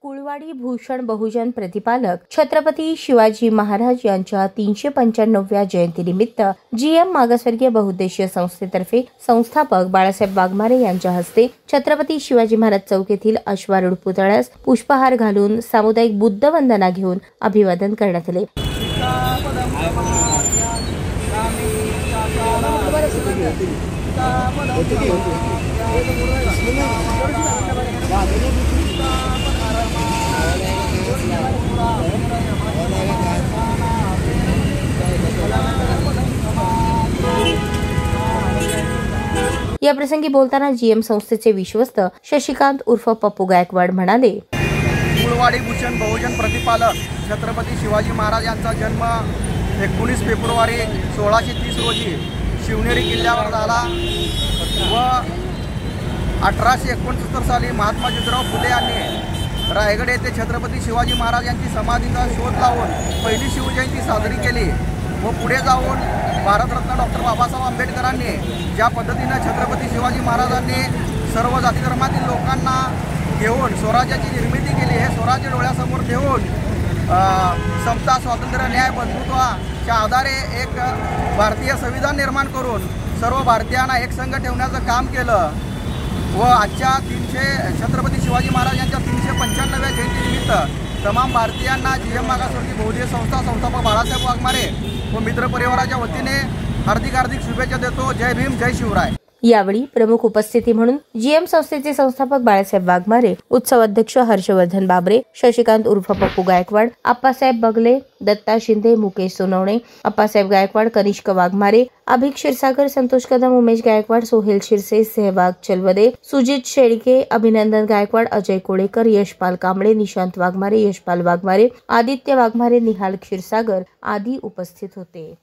कुळवाडी भूषण बहुजन प्रतिपालक छत्रपती शिवाजी महाराज यांच्या 395व्या जयंतीनिमित्त जीएम मागासवर्गीय बहुउद्देशीय संस्थेतर्फे संस्थापक बाळासाहेब वाघमारे यांच्या हस्ते छत्रपती शिवाजी महाराज चौक येथील अश्वारूढ पुतळ्यास पुष्पहार घालून सामुदायिक बुद्ध वंदना घेऊन अभिवादन करण्यात आले। या प्रसंगी बोलताना जीएम संस्थेचे विश्वस्त शशिकांत उर्फ पप्पू गायकवाड म्हणाले, कुळवाडी भूषण बहुजन प्रतिपालक छत्रपती शिवाजी महाराज यांचा जन्म 19 फेब्रुवारी 1630 रोजी शिवनेरी किल्ल्यावर झाला व 1869 साली महात्मा ज्योतिराव फुले यांनी रायगड येथे छत्रपती शिवाजी महाराज यांची समाधीचा शोध लावून पहिली शिवजयंती साजरी केली व पुढे जाऊन भारतरत्न डॉक्टर बाबासाहेब आंबेडकरांनी ज्या पद्धतीने छत्रपती शिवाजी महाराजांनी सर्व जाती धर्मातील लोकांना घेऊन स्वराज्याची निर्मिती केली, हे स्वराज्य डोळ्यासमोर ठेवून समता, स्वातंत्र्य, न्याय, बंधुत्वाच्या आधारे एक भारतीय संविधान निर्माण करून सर्व भारतीयांना एकसंघ ठेवण्याचं काम केलं व आजच्या छत्रपती शिवाजी महाराज यांच्या 395व्या जयंतीनिमित्त तमाम भारतीयांना जीएम मागासवर्गीय बहुउद्देशीय संस्था संस्थापक बाळासाहेब वाघमारे व मित्र परिवाराच्या वतीने हार्दिक शुभेच्छा देतो। जय भीम, जय शिवराय। यावेळी प्रमुख उपस्थिती म्हणून जीएम संस्थेचे संस्थापक बाळासाहेब वाघमारे, उत्सव अध्यक्ष हर्षवर्धन बाबरे, शशिकांत उर्फ पप्पू गायकवाड, आप्पासाहेब बगले, दत्ता शिंदे, मुकेश सोनवणे, आप्पासाहेब गायकवाड, कनिष्क वाघमारे, अभिक क्षीरसागर, संतोष कदम, उमेश गायकवाड, सोहेल शिरसे, सहवाग चलवदे, सुजित शेळके, अभिनंदन गायकवाड, अजय कोळेकर, यशपाल कांबळे, निशांत वाघमारे, यशपाल वाघमारे, आदित्य वाघमारे, निहाल क्षीरसागर आदी उपस्थित होते।